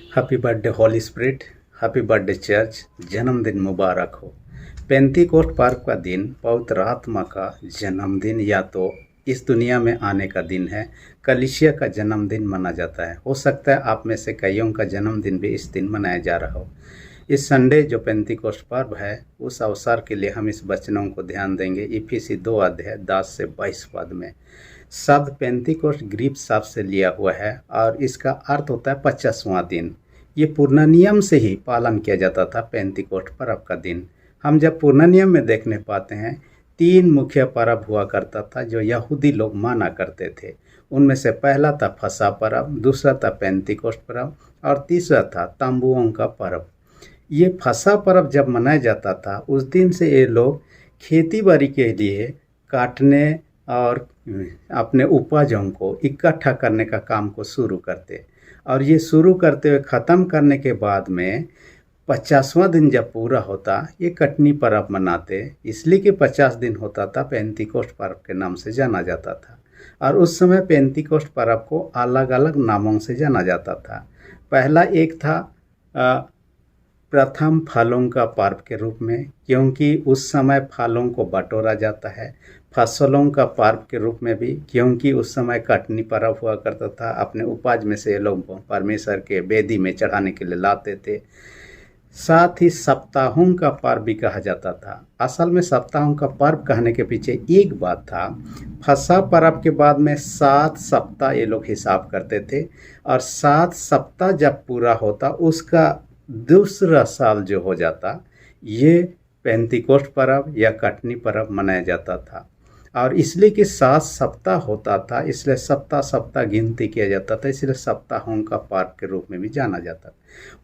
Happy birthday Holi spirit, happy birthday church, जन्मदिन मुबारक हो। पेंतीकोस्ट पर्व का दिन पवित्र आत्मा का जन्मदिन या तो इस दुनिया में आने का दिन है, कलीसिया का जन्मदिन माना जाता है। हो सकता है आप में से कईयों का जन्मदिन भी इस दिन मनाया जा रहा हो। इस संडे जो पेंतीकोस्ट पर्व है, उस अवसर के लिए हम इस वचनों को ध्यान देंगे। इफिसी 2 अध्याय 10 से 22 पद में शब्द पेंतीकोस्ट ग्रीक शब्द से लिया हुआ है और इसका अर्थ होता है 50वां दिन। ये पूर्ण नियम से ही पालन किया जाता था पेंतीकोस्ट पर्व का दिन। हम जब पूर्ण नियम में देखने पाते हैं, 3 मुख्य पर्व हुआ करता था जो यहूदी लोग माना करते थे। उनमें से पहला था फसह पर्व, दूसरा था पेंतीकोस्ट पर्व और तीसरा था तंबुओं का पर्व। ये फसह पर्व जब मनाया जाता था, उस दिन से ये लोग खेती बाड़ी के लिए काटने और अपने उपजों को इकट्ठा करने का काम को शुरू करते और ये शुरू करते हुए ख़त्म करने के बाद में 50वां दिन जब पूरा होता, ये कटनी पर्व मनाते। इसलिए कि 50 दिन होता था, पेंतीकोस्ट पर्व के नाम से जाना जाता था। और उस समय पेंतीकोस्ट पर्व को अलग अलग नामों से जाना जाता था। पहला एक था प्रथम फलों का पर्व के रूप में, क्योंकि उस समय फलों को बटोरा जाता है। फसलों का पर्व के रूप में भी, क्योंकि उस समय कटनी पर्व हुआ करता था। अपने उपज में से लोग परमेश्वर के वेदी में चढ़ाने के लिए लाते थे। साथ ही सप्ताहों का पर्व भी कहा जाता था। असल में सप्ताहों का पर्व कहने के पीछे एक बात था। फसह पर्व के बाद में 7 सप्ताह ये लोग हिसाब करते थे और 7 सप्ताह जब पूरा होता, उसका दूसरा साल जो हो जाता, ये पेंतीकोस्ट पर्व या कटनी पर्व मनाया जाता था। और इसलिए कि 7 सप्ताह होता था, इसलिए सप्ताह सप्ताह गिनती किया जाता था, इसलिए सप्ताहों का पर्व के रूप में भी जाना जाता था।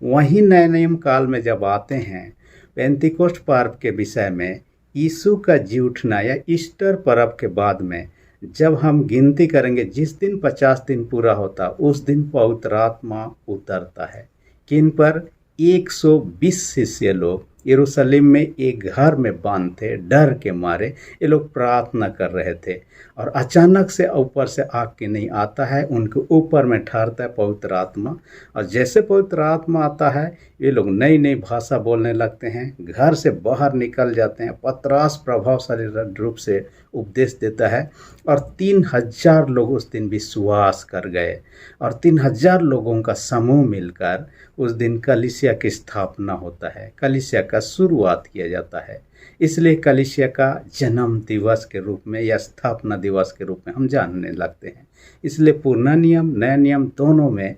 वहीं नए नियम काल में जब आते हैं, पेंतीकोस्ट पर्व के विषय में यीशु का जी उठना या ईस्टर पर्व के बाद में जब हम गिनती करेंगे, जिस दिन 50 दिन पूरा होता, उस दिन पवित्र आत्मा उतरता है। किन पर? 120 शिष्य लोग यरूशलेम में एक घर में बंद थे। डर के मारे ये लोग प्रार्थना कर रहे थे और अचानक से ऊपर से आग के नहीं आता है, उनके ऊपर में ठहरता है पवित्र आत्मा। और जैसे पवित्र आत्मा आता है, ये लोग नई नई भाषा बोलने लगते हैं, घर से बाहर निकल जाते हैं। पतरस प्रभावशाली रूप से उपदेश देता है और 3000 लोग उस दिन विश्वास कर गए और 3000 लोगों का समूह मिलकर उस दिन कलीसिया की स्थापना होता है, कलीसिया का शुरुआत किया जाता है। इसलिए कलीसिया का जन्म दिवस के रूप में या स्थापना दिवस के रूप में हम जानने लगते हैं। इसलिए पुराना नियम नया नियम दोनों में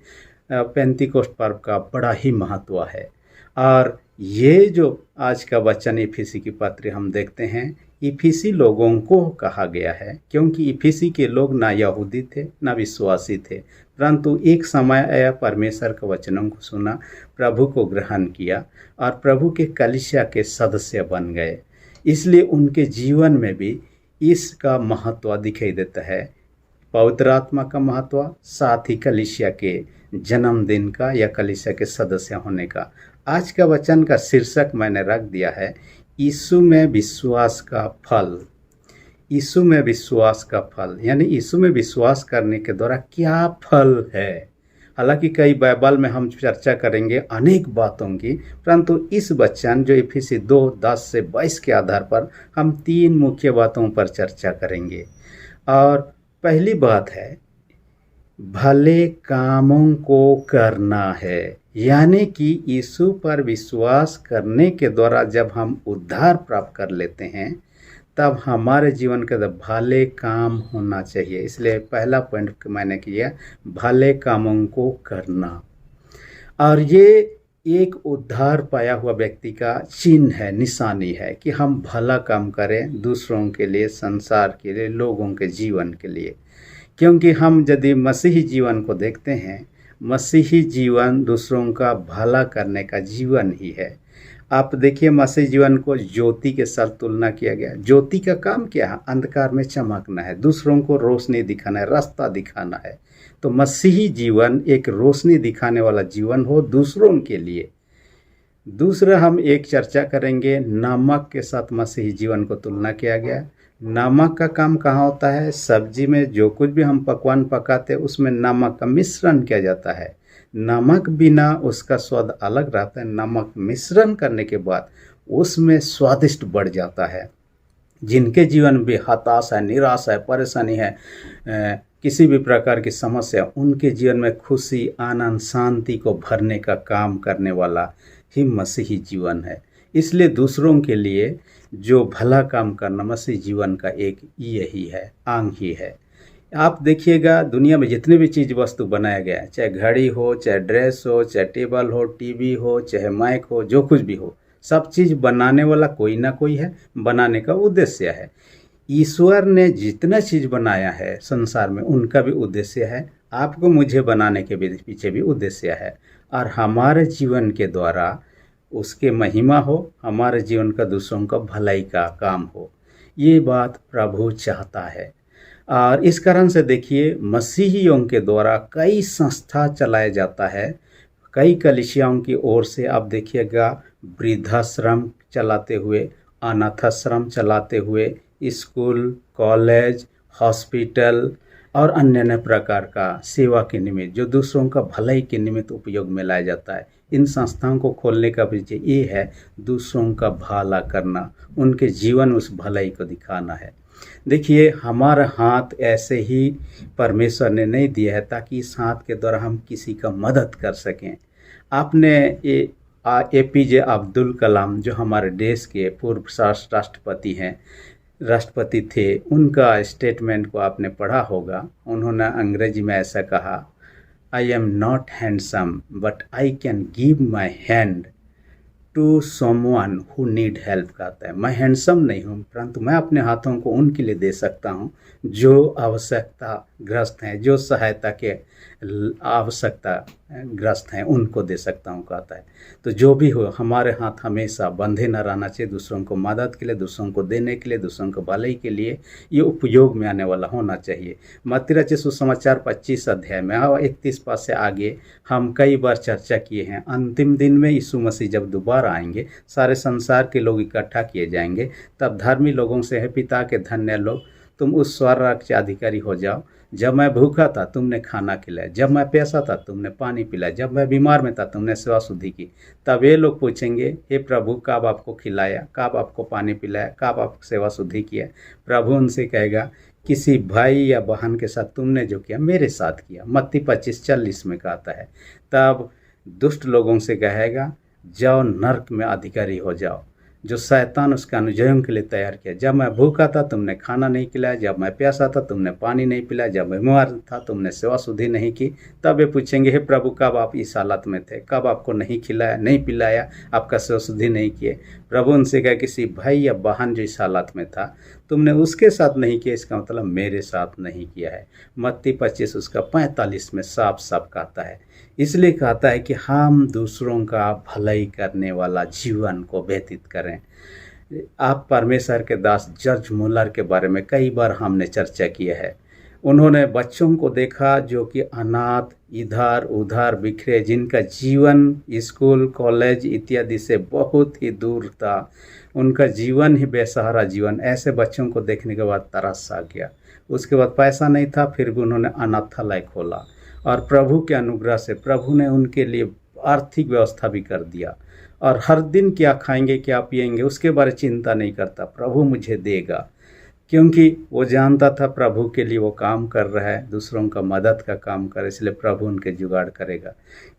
पेंतीकोस्ट पर्व का बड़ा ही महत्व है। और ये जो आज का वचन इफिसी की पत्री हम देखते हैं, इफिसी लोगों को कहा गया है, क्योंकि इफिसी के लोग ना यहूदी थे ना विश्वासी थे, परंतु एक समय आया, परमेश्वर के वचनों को सुना, प्रभु को ग्रहण किया और प्रभु के कलीसिया के सदस्य बन गए। इसलिए उनके जीवन में भी इसका महत्व दिखाई देता है, पवित्र आत्मा का महत्व, साथ ही कलीसिया के जन्मदिन का या कलीसिया के सदस्य होने का। आज का वचन का शीर्षक मैंने रख दिया है, यीशु में विश्वास का फल। यीशु में विश्वास का फल, यानी यीशु में विश्वास करने के द्वारा क्या फल है। हालांकि कई बाइबल में हम चर्चा करेंगे अनेक बातों की, परंतु इस वचन जो इफिसी 2:10 से 22 के आधार पर हम 3 मुख्य बातों पर चर्चा करेंगे। और पहली बात है, भले कामों को करना है, यानी कि यीशु पर विश्वास करने के द्वारा जब हम उद्धार प्राप्त कर लेते हैं, तब हमारे जीवन के अंदर भले काम होना चाहिए। इसलिए पहला पॉइंट मैंने किया, भले कामों को करना। और ये एक उद्धार पाया हुआ व्यक्ति का चिन्ह है, निशानी है कि हम भला काम करें दूसरों के लिए, संसार के लिए, लोगों के जीवन के लिए। क्योंकि हम यदि मसीही जीवन को देखते हैं, मसीही जीवन दूसरों का भला करने का जीवन ही है। आप देखिए, मसीही जीवन को ज्योति के साथ तुलना किया गया। ज्योति का काम क्या है? अंधकार में चमकना है, दूसरों को रोशनी दिखाना है, रास्ता दिखाना है। तो मसीही जीवन एक रोशनी दिखाने वाला जीवन हो दूसरों के लिए। दूसरा हम एक चर्चा करेंगे, नमक के साथ मसीही जीवन को तुलना किया गया। नमक का काम कहाँ होता है? सब्जी में जो कुछ भी हम पकवान पकाते हैं, उसमें नमक का मिश्रण किया जाता है नमक बिना उसका स्वाद अलग रहता है, नमक मिश्रण करने के बाद उसमें स्वादिष्ट बढ़ जाता है। जिनके जीवन में भी हताशा है, निराशा है, परेशानी है, किसी भी प्रकार की समस्या, उनके जीवन में खुशी, आनंद, शांति को भरने का काम करने वाला ही मसीही जीवन है। इसलिए दूसरों के लिए जो भला काम करना मसीही जीवन का एक यही है, अंग ही है। आप देखिएगा दुनिया में जितने भी चीज़ वस्तु बनाया गया है, चाहे घड़ी हो, चाहे ड्रेस हो, चाहे टेबल हो, टीवी हो, चाहे माइक हो, जो कुछ भी हो, सब चीज़ बनाने वाला कोई ना कोई है, बनाने का उद्देश्य है। ईश्वर ने जितना चीज़ बनाया है संसार में, उनका भी उद्देश्य है। आपको मुझे बनाने के पीछे भी उद्देश्य है, और हमारे जीवन के द्वारा उसके महिमा हो, हमारे जीवन का दूसरों का भलाई का काम हो, ये बात प्रभु चाहता है। और इस कारण से देखिए मसीहियों के द्वारा कई संस्था चलाया जाता है, कई कलीसियाओं की ओर से। आप देखिएगा वृद्धाश्रम चलाते हुए, अनाथाश्रम चलाते हुए, स्कूल, कॉलेज, हॉस्पिटल और अन्य अन्य प्रकार का सेवा के निमित्त, जो दूसरों का भलाई के निमित्त उपयोग में लाया जाता है। इन संस्थाओं को खोलने का विषय ये है, दूसरों का भला करना, उनके जीवन उस भलाई को दिखाना है। देखिए हमारा हाथ ऐसे ही परमेश्वर ने नहीं दिया है ताकि इस हाथ के द्वारा हम किसी का मदद कर सकें। आपने APJ अब्दुल कलाम, जो हमारे देश के पूर्व राष्ट्रपति थे, उनका स्टेटमेंट को आपने पढ़ा होगा। उन्होंने अंग्रेजी में ऐसा कहा, I am not handsome but I can give my hand to someone who need help. कहता है मैं हैंडसम नहीं हूँ, परंतु मैं अपने हाथों को उनके लिए दे सकता हूँ जो आवश्यकता ग्रस्त हैं, जो सहायता के आवश्यकता ग्रस्त हैं, उनको दे सकता हूँ। कहता है तो जो भी हो, हमारे हाथ हमेशा बंधे न रहना चाहिए, दूसरों को मदद के लिए, दूसरों को देने के लिए, दूसरों को भलाई के लिए ये उपयोग में आने वाला होना चाहिए। मत्ती रचित सुसमाचार 25 अध्याय में 31 पद से आगे हम कई बार चर्चा किए हैं। अंतिम दिन में यीशु मसीह जब दोबारा आएंगे, सारे संसार के लोग इकट्ठा किए जाएंगे, तब धर्मी लोगों से है, पिता के धन्य लोग, तुम उस स्वर्ग के अधिकारी हो जाओ। जब मैं भूखा था तुमने खाना खिलाया, जब मैं प्यासा था तुमने पानी पिलाया, जब मैं बीमार में था तुमने सेवा शुद्धि की। तब ये लोग पूछेंगे, हे प्रभु कब आपको खिलाया, कब आपको पानी पिलाया, कब आपको सेवा शुद्धि किया। प्रभु उनसे कहेगा, किसी भाई या बहन के साथ तुमने जो किया मेरे साथ किया। मत्ती 25:40 में कहता है। तब दुष्ट लोगों से कहेगा, जाओ नर्क में अधिकारी हो जाओ, जो शैतान उसके अनुयायियों के लिए तैयार किया। जब मैं भूखा था तुमने खाना नहीं खिलाया, जब मैं प्यासा था तुमने पानी नहीं पिलाया, जब मैं बीमार था तुमने सेवा शुद्धि नहीं की। तब वे पूछेंगे, हे प्रभु कब आप इस हालत में थे, कब आपको नहीं खिलाया, नहीं पिलाया, आपका सेवा शुद्धि नहीं किए। प्रभु उनसे कहा, किसी भाई या बहन जो इस हालत में था तुमने उसके साथ नहीं किया, इसका मतलब मेरे साथ नहीं किया है। मत्ती 25 उसका 45 में साफ साफ कहता है। इसलिए कहता है कि हम दूसरों का भलाई करने वाला जीवन को व्यतीत करें। आप परमेश्वर के दास जॉर्ज मुलर के बारे में कई बार हमने चर्चा किया है। उन्होंने बच्चों को देखा जो कि अनाथ, इधर उधर बिखरे, जिनका जीवन स्कूल, कॉलेज इत्यादि से बहुत ही दूर था, उनका जीवन ही बेसहारा जीवन। ऐसे बच्चों को देखने के बाद तरस आ गया। उसके बाद पैसा नहीं था, फिर भी उन्होंने अनाथालय खोला, और प्रभु के अनुग्रह से प्रभु ने उनके लिए आर्थिक व्यवस्था भी कर दिया। और हर दिन क्या खाएंगे, क्या पिएंगे, उसके बारे चिंता नहीं करता, प्रभु मुझे देगा, क्योंकि वो जानता था प्रभु के लिए वो काम कर रहा है, दूसरों का मदद का काम कर, इसलिए प्रभु उनके जुगाड़ करेगा।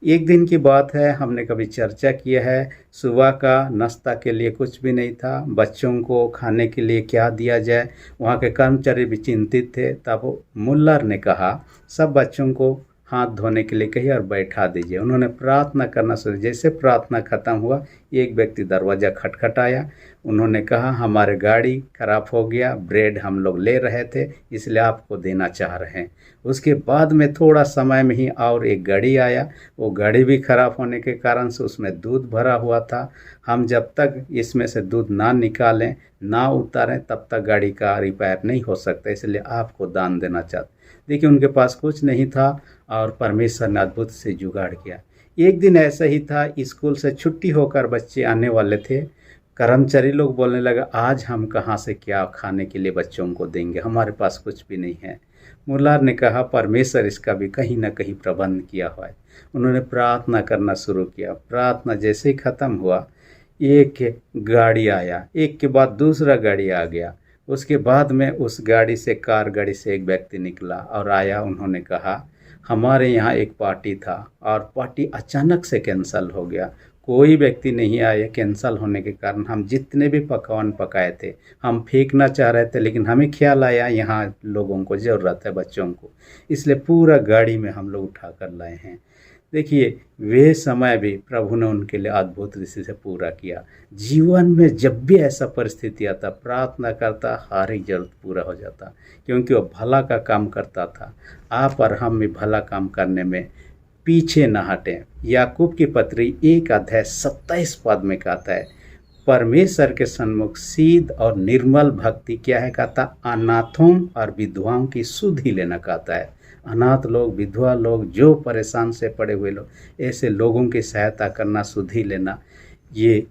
एक दिन की बात है, हमने कभी चर्चा किया है, सुबह का नाश्ता के लिए कुछ भी नहीं था, बच्चों को खाने के लिए क्या दिया जाए, वहाँ के कर्मचारी भी चिंतित थे। तब मुल्लर ने कहा, सब बच्चों को हाथ धोने के लिए कहिए और बैठा दीजिए। उन्होंने प्रार्थना करना शुरू। जैसे प्रार्थना खत्म हुआ, एक व्यक्ति दरवाज़ा खटखटाया। उन्होंने कहा, हमारे गाड़ी खराब हो गया, ब्रेड हम लोग ले रहे थे, इसलिए आपको देना चाह रहे हैं। उसके बाद में थोड़ा समय में ही और एक गाड़ी आया। वो गाड़ी भी खराब होने के कारण से उसमें दूध भरा हुआ था। हम जब तक इसमें से दूध ना निकालें, ना उतारें, तब तक गाड़ी का रिपेयर नहीं हो सकता, इसलिए आपको दान देना चाहते। देखिए उनके पास कुछ नहीं था और परमेश्वर ने अद्भुत से जुगाड़ किया। एक दिन ऐसा ही था, स्कूल से छुट्टी होकर बच्चे आने वाले थे। कर्मचारी लोग बोलने लगा, आज हम कहाँ से क्या खाने के लिए बच्चों को देंगे, हमारे पास कुछ भी नहीं है। मुल्लार ने कहा परमेश्वर इसका भी कहीं ना कहीं प्रबंध किया हुआ है। उन्होंने प्रार्थना करना शुरू किया। प्रार्थना जैसे ही ख़त्म हुआ, एक गाड़ी आया, एक के बाद दूसरा गाड़ी आ गया। उसके बाद में उस गाड़ी से, कार गाड़ी से एक व्यक्ति निकला और आया। उन्होंने कहा हमारे यहाँ एक पार्टी था और पार्टी अचानक से कैंसिल हो गया, कोई व्यक्ति नहीं आया। कैंसिल होने के कारण हम जितने भी पकवान पकाए थे हम फेंकना चाह रहे थे, लेकिन हमें ख्याल आया यहाँ लोगों को ज़रूरत है, बच्चों को, इसलिए पूरा गाड़ी में हम लोग उठा कर लाए हैं। देखिए, वे समय भी प्रभु ने उनके लिए अद्भुत रीति से पूरा किया। जीवन में जब भी ऐसा परिस्थिति आता, प्रार्थना करता, हर एक जरूरत पूरा हो जाता, क्योंकि वो भला का काम करता था। आप और हम भी भला काम करने में पीछे न हटें। याकूब की पत्री 1 अध्याय 27 में कहता है, परमेश्वर के सन्मुख सीध और निर्मल भक्ति क्या है, कहता अनाथों और विधवाओं की सुध ही लेना कहता है। अनाथ लोग, विधवा लोग, जो परेशान से पड़े हुए लोग, ऐसे लोगों की सहायता करना, सुध ही लेना, ये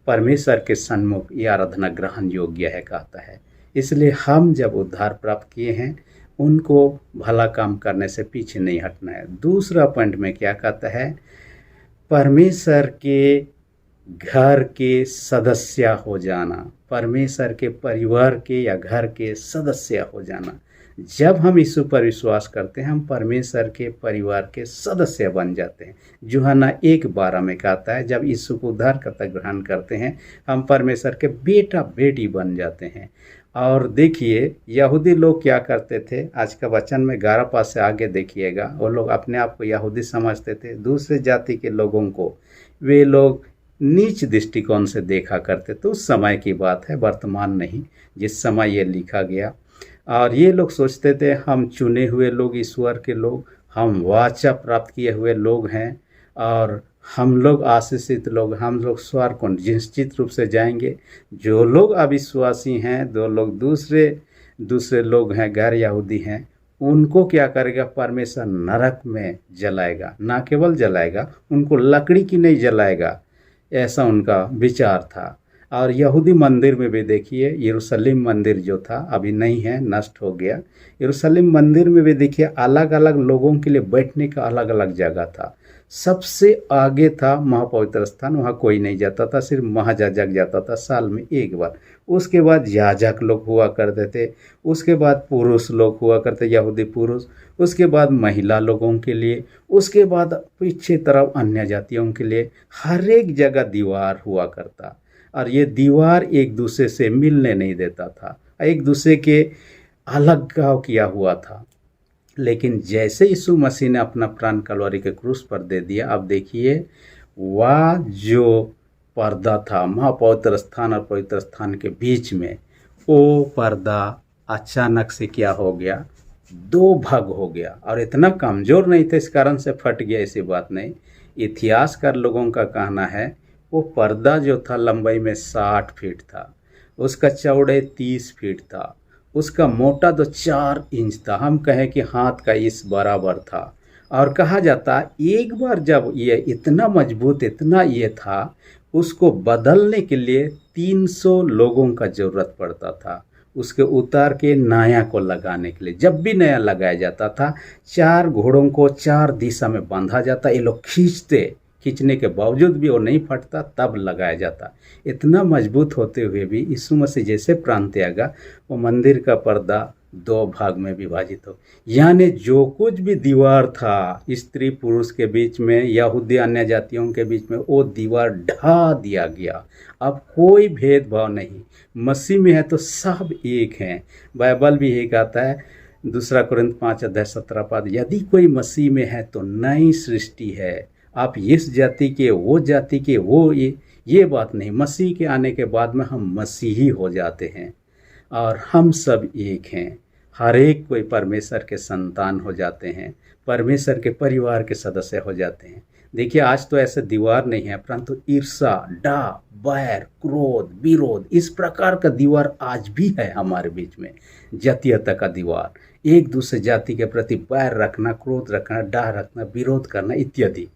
परमेश्वर के सन्मुख ये आराधना ग्रहण योग्य है कहता है। इसलिए हम जब उद्धार प्राप्त किए हैं, उनको भला काम करने से पीछे नहीं हटना है। दूसरा पॉइंट में क्या कहता है, परमेश्वर के घर के सदस्य हो जाना, परमेश्वर के परिवार के या घर के सदस्य हो जाना। जब हम यीशु पर विश्वास करते हैं, हम परमेश्वर के परिवार के सदस्य बन जाते हैं। यूहन्ना 1:12 में कहता है, जब यीशु को उद्धारकर्ता ग्रहण करते हैं, हम परमेश्वर के बेटा बेटी बन जाते हैं। और देखिए, यहूदी लोग क्या करते थे, आज का वचन में 11 पद से आगे देखिएगा। वो लोग अपने आप को यहूदी समझते थे, दूसरे जाति के लोगों को वे लोग नीच दृष्टिकोण से देखा करते। तो उस समय की बात है, वर्तमान नहीं, जिस समय ये लिखा गया। और ये लोग सोचते थे हम चुने हुए लोग, ईश्वर के लोग, हम वाचा प्राप्त किए हुए लोग हैं और हम लोग आशीषित लोग, हम लोग स्वर्ग को निश्चित रूप से जाएंगे। जो लोग अविश्वासी हैं, दो लोग दूसरे लोग हैं, गैर यहूदी हैं, उनको क्या करेगा, परमेश्वर नरक में जलाएगा। ना केवल जलाएगा, उनको लकड़ी की नहीं जलाएगा, ऐसा उनका विचार था। और यहूदी मंदिर में भी देखिए, यरूशलेम मंदिर जो था अभी नहीं है, नष्ट हो गया। यरूशलेम मंदिर में भी देखिए, अलग अलग लोगों के लिए बैठने का अलग अलग जगह था। सबसे आगे था महापवित्र स्थान, वहाँ कोई नहीं जाता था, सिर्फ महायाजक जाता था साल में एक बार। उसके बाद याजक लोग हुआ करते थे, उसके बाद पुरुष लोग हुआ करते, यहूदी पुरुष, उसके बाद महिला लोगों के लिए, उसके बाद पीछे तरफ अन्य जातियों के लिए। हर एक जगह दीवार हुआ करता, और ये दीवार एक दूसरे से मिलने नहीं देता था, एक दूसरे के अलग गाँव किया हुआ था। लेकिन जैसे यीशु मसीह ने अपना प्राण कलवरी के क्रूस पर दे दिया, अब देखिए, वह जो पर्दा था महापवित्र स्थान और पवित्र स्थान के बीच में, वो पर्दा अचानक से क्या हो गया, 2 भाग हो गया। और इतना कमज़ोर नहीं था इस कारण से फट गया, ऐसी बात नहीं। इतिहासकार लोगों का कहना है, वो पर्दा जो था लंबाई में 60 फीट था, उसका चौड़ाई 30 फीट था, उसका मोटा तो 4 इंच था, हम कहें कि हाथ का इस बराबर था। और कहा जाता एक बार जब ये इतना मजबूत, इतना ये था, उसको बदलने के लिए 300 लोगों का ज़रूरत पड़ता था, उसके उतार के नया को लगाने के लिए। जब भी नया लगाया जाता था, 4 घोड़ों को 4 दिशा में बांधा जाता, ये लोग खींचने के बावजूद भी वो नहीं फटता, तब लगाया जाता। इतना मजबूत होते हुए भी यीशु मसीह जैसे प्राण त्यागा, वो मंदिर का पर्दा 2 भाग में विभाजित हो। यानी जो कुछ भी दीवार था स्त्री पुरुष के बीच में, यहूदी अन्य जातियों के बीच में, वो दीवार ढा दिया गया। अब कोई भेदभाव नहीं, मसीह में है तो सब एक हैं। बाइबल भी यही कहता है, 2 कुरिन्थ 5:17, यदि कोई मसीह में है तो नई सृष्टि है। आप इस जाति के, वो जाति के, वो ये बात नहीं। मसीह के आने के बाद में हम मसीही हो जाते हैं और हम सब एक हैं। हर एक कोई परमेश्वर के संतान हो जाते हैं, परमेश्वर के परिवार के सदस्य हो जाते हैं। देखिए, आज तो ऐसे दीवार नहीं है, परंतु ईर्षा, डा, बैर, क्रोध, विरोध, इस प्रकार का दीवार आज भी है हमारे बीच में। जातीयता का दीवार, एक दूसरे जाति के प्रति बैर रखना, क्रोध रखना, डा रखना, विरोध करना इत्यादि।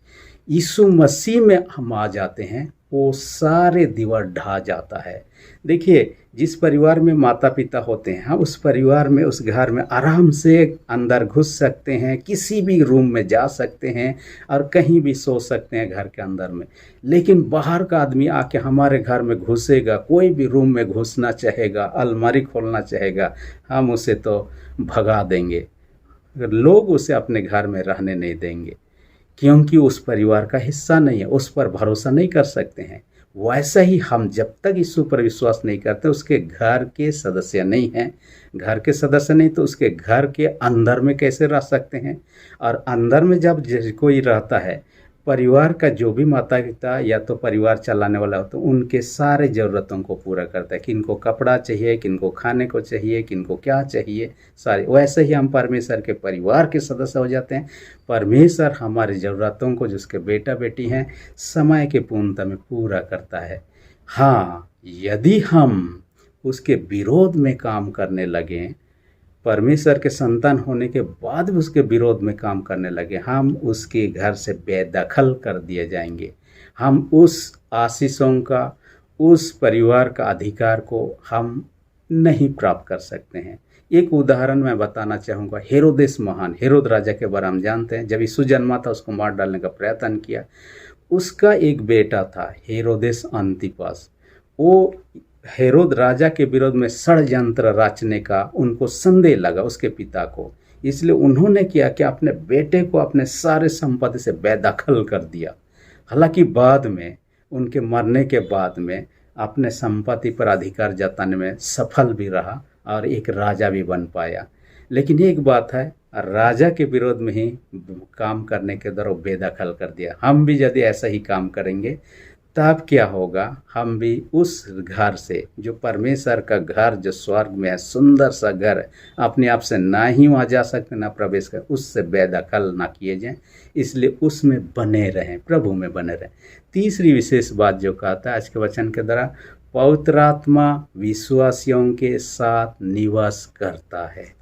यीशु मसीह में हम आ जाते हैं, वो सारे दीवार ढा जाता है। देखिए, जिस परिवार में माता पिता होते हैं, हम उस परिवार में, उस घर में आराम से अंदर घुस सकते हैं, किसी भी रूम में जा सकते हैं और कहीं भी सो सकते हैं घर के अंदर में। लेकिन बाहर का आदमी आके हमारे घर में घुसेगा, कोई भी रूम में घुसना चाहेगा, अलमारी खोलना चाहेगा, हम उसे तो भगा देंगे। लोग उसे अपने घर में रहने नहीं देंगे, क्योंकि उस परिवार का हिस्सा नहीं है, उस पर भरोसा नहीं कर सकते हैं। वैसा ही हम जब तक यीशु पर विश्वास नहीं करते, उसके घर के सदस्य नहीं हैं, घर के सदस्य नहीं तो उसके घर के अंदर में कैसे रह सकते हैं। और अंदर में जब कोई रहता है, परिवार का जो भी माता पिता या तो परिवार चलाने वाला हो, तो उनके सारे ज़रूरतों को पूरा करता है। किनको कपड़ा चाहिए, किनको खाने को चाहिए, किनको क्या चाहिए, सारे। वैसे ही हम परमेश्वर के परिवार के सदस्य हो जाते हैं। परमेश्वर हमारी ज़रूरतों को, जिसके बेटा बेटी हैं, समय के पूर्णता में पूरा करता है। हाँ, यदि हम उसके विरोध में काम करने लगें, परमेश्वर के संतान होने के बाद भी उसके विरोध में काम करने लगे, हम उसके घर से बेदखल कर दिए जाएंगे। हम उस आशीषों का, उस परिवार का अधिकार को हम नहीं प्राप्त कर सकते हैं। एक उदाहरण मैं बताना चाहूँगा। हेरोदेस महान, हेरोद राजा के बारे में जानते हैं। जब यीशु जन्मा था, उसको मार डालने का प्रयत्न किया। उसका एक बेटा था, हेरोदेस अंतिपास। वो हेरोद राजा के विरोध में षड्यंत्र रचने का उनको संदेह लगा, उसके पिता को। इसलिए उन्होंने किया कि अपने बेटे को अपने सारे संपत्ति से बेदखल कर दिया। हालांकि बाद में, उनके मरने के बाद में, अपने संपत्ति पर अधिकार जताने में सफल भी रहा और एक राजा भी बन पाया। लेकिन एक बात है, राजा के विरोध में ही काम करने के दौरान बेदखल कर दिया। हम भी यदि ऐसा ही काम करेंगे, तब क्या होगा, हम भी उस घर से, जो परमेश्वर का घर, जो स्वर्ग में है, सुंदर सा घर, अपने आप से ना ही वहाँ जा सकते, ना प्रवेश कर, उससे बेदखल ना किए जाएं। इसलिए उसमें बने रहें, प्रभु में बने रहें। तीसरी विशेष बात जो कहता है आज के वचन के द्वारा, पवित्र आत्मा विश्वासियों के साथ निवास करता है।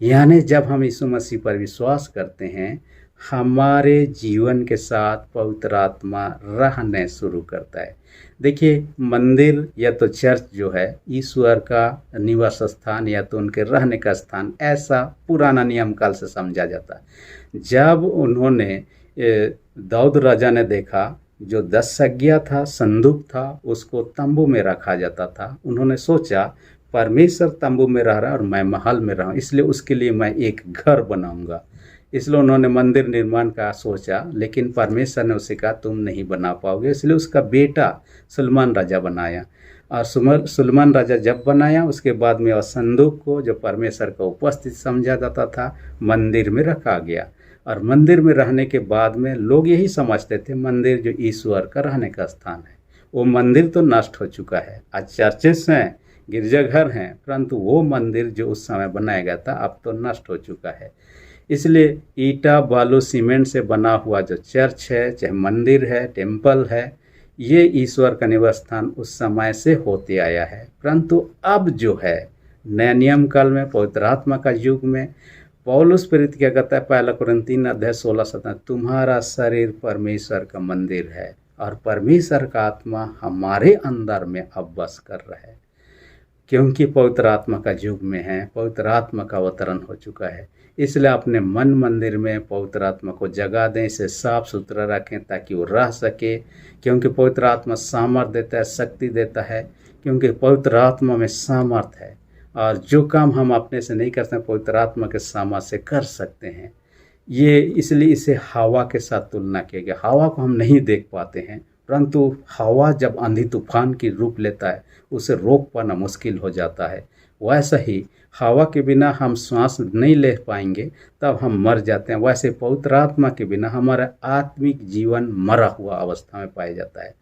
यानी जब हम यीशु मसीह पर विश्वास करते हैं, हमारे जीवन के साथ पवित्र आत्मा रहने शुरू करता है। देखिए, मंदिर या तो चर्च जो है ईश्वर का निवास स्थान या तो उनके रहने का स्थान, ऐसा पुराना नियम काल से समझा जाता है। जब उन्होंने दाऊद राजा ने देखा, जो 10 सज्ञा था, संदूक था, उसको तंबू में रखा जाता था, उन्होंने सोचा परमेश्वर तंबू में रह रहा है और मैं महल में रहूं, इसलिए उसके लिए मैं एक घर बनाऊंगा। इसलिए उन्होंने मंदिर निर्माण का सोचा, लेकिन परमेश्वर ने उसे कहा तुम नहीं बना पाओगे। इसलिए उसका बेटा सुलेमान राजा बनाया। और सुलेमान राजा जब बनाया, उसके बाद में वह संदूक को, जो परमेश्वर का उपस्थित समझा जाता था, मंदिर में रखा गया। और मंदिर में रहने के बाद में लोग यही समझते थे, मंदिर जो ईश्वर का रहने का स्थान है। वो मंदिर तो नष्ट हो चुका है, आज चर्चेस हैं, गिरजाघर हैं, परंतु वो मंदिर जो उस समय बनाया गया था अब तो नष्ट हो चुका है। इसलिए ईटा, बालू, सीमेंट से बना हुआ जो चर्च है, चाहे मंदिर है, टेम्पल है, ये ईश्वर का निवास स्थान उस समय से होते आया है। परंतु अब जो है, नया नियम काल में, पवित्र आत्मा का युग में, पौलुस प्रेरित क्या कहता है, पहला कुरिन्थियों 3:16-17, तुम्हारा शरीर परमेश्वर का मंदिर है और परमेश्वर का आत्मा हमारे अंदर में अब बस कर रहा है। क्योंकि पवित्र आत्मा का युग में है, पवित्र आत्मा का अवतरण हो चुका है। इसलिए अपने मन मंदिर में पवित्र आत्मा को जगा दें, इसे साफ सुथरा रखें ताकि वो रह सके। क्योंकि पवित्र आत्मा सामर्थ देता है, शक्ति देता है, क्योंकि पवित्र आत्मा में सामर्थ है। और जो काम हम अपने से नहीं कर सकते, पवित्र आत्मा के सामर्थ से कर सकते हैं। ये इसलिए इसे हवा के साथ तुलना किया गया। हवा को हम नहीं देख पाते हैं, परंतु हवा जब आंधी तूफान की रूप लेता है, उसे रोक पाना मुश्किल हो जाता है। वैसा ही हवा के बिना हम सांस नहीं ले पाएंगे, तब हम मर जाते हैं। वैसे पवित्र आत्मा के बिना हमारा आत्मिक जीवन मरा हुआ अवस्था में पाया जाता है।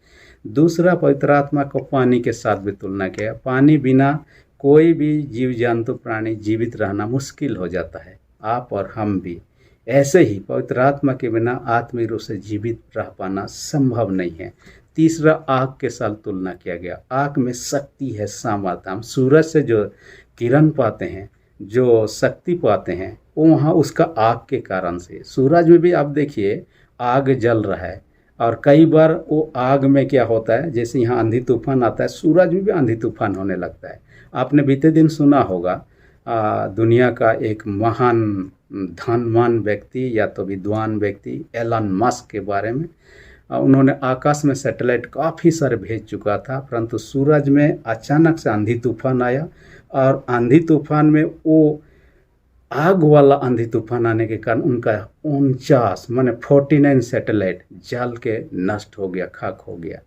दूसरा, पवित्र आत्मा को पानी के साथ भी तुलना किया। पानी बिना कोई भी जीव जंतु प्राणी जीवित रहना मुश्किल हो जाता है, आप और हम भी। ऐसे ही पवित्र आत्मा के बिना आत्मिक रूप से जीवित रह पाना संभव नहीं है। तीसरा, आग के साथ तुलना किया गया। आग में शक्ति है, सामर्थ्य। हम सूरज से जो किरण पाते हैं, जो शक्ति पाते हैं, वो वहाँ उसका आग के कारण से। सूरज में भी आप देखिए आग जल रहा है, और कई बार वो आग में क्या होता है, जैसे यहाँ आंधी तूफान आता है, सूरज में भी आंधी तूफान होने लगता है। आपने बीते दिन सुना होगा दुनिया का एक महान धनवान व्यक्ति या तो विद्वान व्यक्ति एलन मस्क के बारे में। उन्होंने आकाश में सैटेलाइट काफ़ी सारे भेज चुका था, परंतु सूरज में अचानक से आंधी तूफान आया और आंधी तूफान में वो आग वाला आंधी तूफान आने के कारण उनका 49 माने 49 सैटेलाइट जल के नष्ट हो गया, खाक हो गया।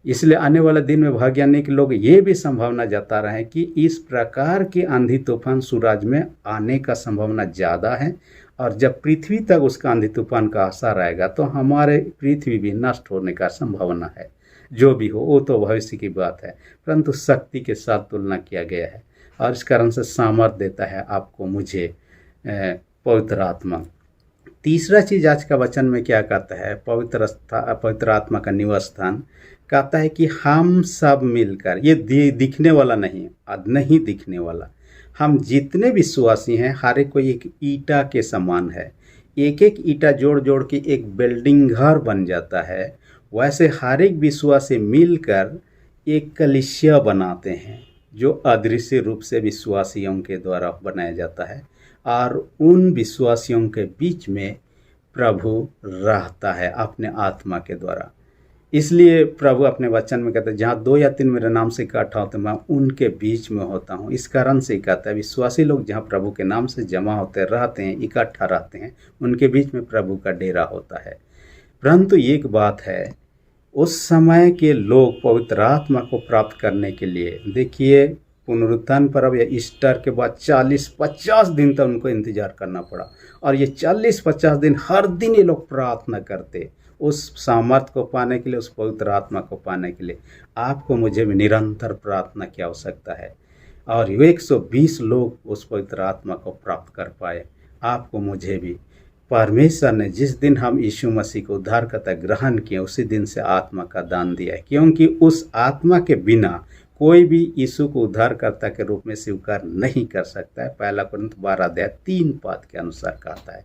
इसलिए आने वाले दिन में वैज्ञानिक लोग ये भी संभावना जता रहे हैं कि इस प्रकार की आंधी तूफान सूरज में आने का संभावना ज़्यादा है, और जब पृथ्वी तक उसका आंधी तूफान का असर आएगा तो हमारे पृथ्वी भी नष्ट होने का संभावना है। जो भी हो वो तो भविष्य की बात है, परंतु शक्ति के साथ तुलना किया गया है और इस कारण से सामर्थ्य देता है आपको मुझे पवित्र आत्मा। तीसरा चीज़ आज का वचन में क्या कहता है, पवित्र आत्मा का निवास स्थान कहता है कि हम सब मिलकर, ये दिखने वाला नहीं, नहीं दिखने वाला, हम जितने विश्वासी हैं हर एक कोई एक ईटा के समान है। एक एक ईटा जोड़ जोड़ के एक बिल्डिंग घर बन जाता है। वैसे हर एक विश्वासी मिलकर एक कलीसिया बनाते हैं जो अदृश्य रूप से विश्वासियों के द्वारा बनाया जाता है, और उन विश्वासियों के बीच में प्रभु रहता है अपने आत्मा के द्वारा। इसलिए प्रभु अपने वचन में कहते हैं जहाँ 2 या 3 मेरे नाम से इकट्ठा होते मैं उनके बीच में होता हूँ। इस कारण से कहता है विश्वासी लोग जहाँ प्रभु के नाम से जमा होते रहते हैं, इकट्ठा रहते हैं, उनके बीच में प्रभु का डेरा होता है। परंतु एक बात है, उस समय के लोग पवित्र आत्मा को प्राप्त करने के लिए, देखिए पुनरुत्थान पर्व या ईस्टर के बाद 40-50 दिन तक उनको इंतजार करना पड़ा, और ये 40-50 दिन हर दिन ये लोग प्रार्थना करते उस सामर्थ्य को पाने के लिए, उस पवित्र आत्मा को पाने के लिए। आपको मुझे भी निरंतर प्रार्थना की आवश्यकता है, और 120 लोग उस पवित्र आत्मा को प्राप्त कर पाए। आपको मुझे भी परमेश्वर ने जिस दिन हम यीशु मसीह को उद्धारकर्ता ग्रहण किए उसी दिन से आत्मा का दान दिया है, क्योंकि उस आत्मा के बिना कोई भी यीशु को उद्धारकर्ता के रूप में स्वीकार नहीं कर सकता है। पहला कुरिन्थ 12:3 पद के अनुसार कहता है,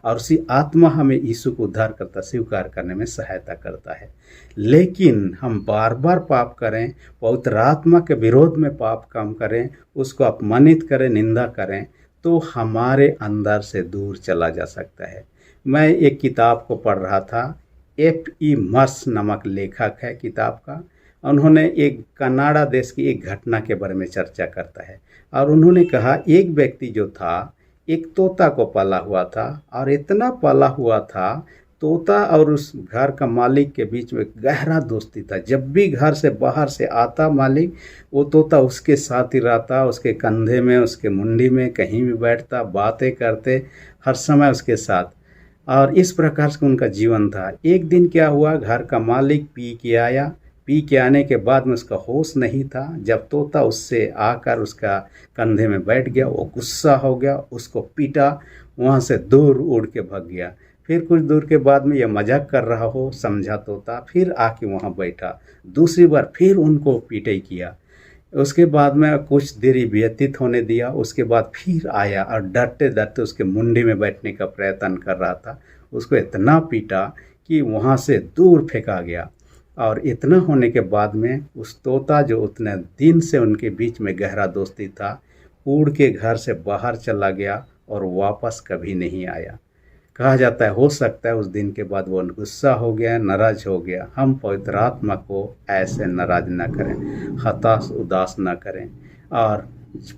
और उसी आत्मा हमें यीशु को उद्धारकर्ता स्वीकार करने में सहायता करता है। लेकिन हम बार बार पाप करें, पवित्र आत्मा के विरोध में पाप काम करें, उसको अपमानित करें, निंदा करें, तो हमारे अंदर से दूर चला जा सकता है। मैं एक किताब को पढ़ रहा था, F.E. मर्स नामक लेखक है किताब का। उन्होंने एक कनाडा देश की एक घटना के बारे में चर्चा करता है, और उन्होंने कहा एक व्यक्ति जो था एक तोता को पाला हुआ था, और इतना पाला हुआ था, तोता और उस घर का मालिक के बीच में गहरा दोस्ती था। जब भी घर से बाहर से आता मालिक, वो तोता उसके साथ ही रहता, उसके कंधे में, उसके मुंडी में, कहीं भी बैठता, बातें करते, हर समय उसके साथ, और इस प्रकार से उनका जीवन था। एक दिन क्या हुआ, घर का मालिक पी के आया, पी के आने के बाद में उसका होश नहीं था। जब तोता उससे आकर उसका कंधे में बैठ गया, वो गुस्सा हो गया, उसको पीटा, वहाँ से दूर उड़ के भाग गया। फिर कुछ दूर के बाद में यह मजाक कर रहा हो समझा तोता, फिर आके वहाँ बैठा, दूसरी बार फिर उनको पिटाई किया। उसके बाद में कुछ देरी व्यतीत होने दिया, उसके बाद फिर आया और डरते डरते उसके मुंडी में बैठने का प्रयत्न कर रहा था। उसको इतना पीटा कि वहाँ से दूर फेंका गया, और इतना होने के बाद में उस तोता जो उतने दिन से उनके बीच में गहरा दोस्ती था, उड़ के घर से बाहर चला गया और वापस कभी नहीं आया। कहा जाता है हो सकता है उस दिन के बाद वो गुस्सा हो गया, नाराज हो गया। हम पवित्र आत्मा को ऐसे नाराज ना करें, हताश उदास ना करें, और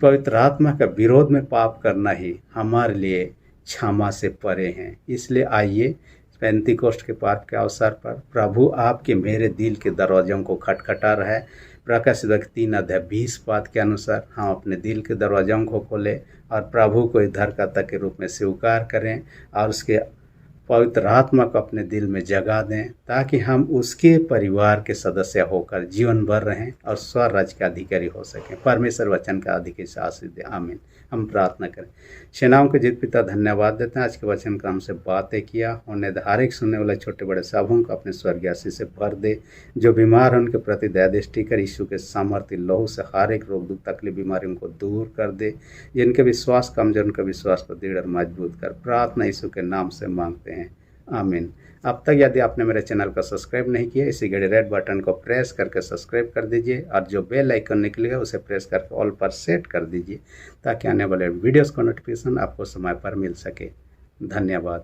पवित्र आत्मा का विरोध में पाप करना ही हमारे लिए क्षमा से परे हैं। इसलिए आइए पेंतीकोस्ट के पर्व के अवसर पर प्रभु आपके मेरे दिल के दरवाज़ों को खटखटा रहा है। प्रकाशित 3:20 पद के अनुसार हम अपने दिल के दरवाज़ों को खोलें और प्रभु को उद्धारकर्ता के रूप में स्वीकार करें, और उसके पवित्र आत्मा को अपने दिल में जगा दें, ताकि हम उसके परिवार के सदस्य होकर जीवन भर रहें और स्वराज्य के अधिकारी हो सकें, परमेश्वर वचन का अधिकारी आशीष दे। आमीन। हम प्रार्थना करें। सेनाओं के जीत पिता धन्यवाद देते हैं, आज के वचन का हमसे बातें किया, उन्हें धारिक सुनने वाले छोटे बड़े सबों को अपने स्वर्गीय आशीष से भर दे। जो बीमार हैं उनके प्रति दया दृष्टि कर, यीशु के सामर्थ्य लहू से हर एक रोग दुख तकलीफ बीमारियों को दूर कर दे। जिनके विश्वास कमजोर, उनका विश्वास को दृढ़ और मजबूत कर, प्रार्थना यीशु के नाम से मांगते हैं, आमीन। अब तक यदि आपने मेरे चैनल को सब्सक्राइब नहीं किया, इसी घड़ी रेड बटन को प्रेस करके सब्सक्राइब कर दीजिए और जो बेल आइकन निकलेगा उसे प्रेस करके ऑल पर सेट कर दीजिए ताकि आने वाले वीडियोस का नोटिफिकेशन आपको समय पर मिल सके। धन्यवाद।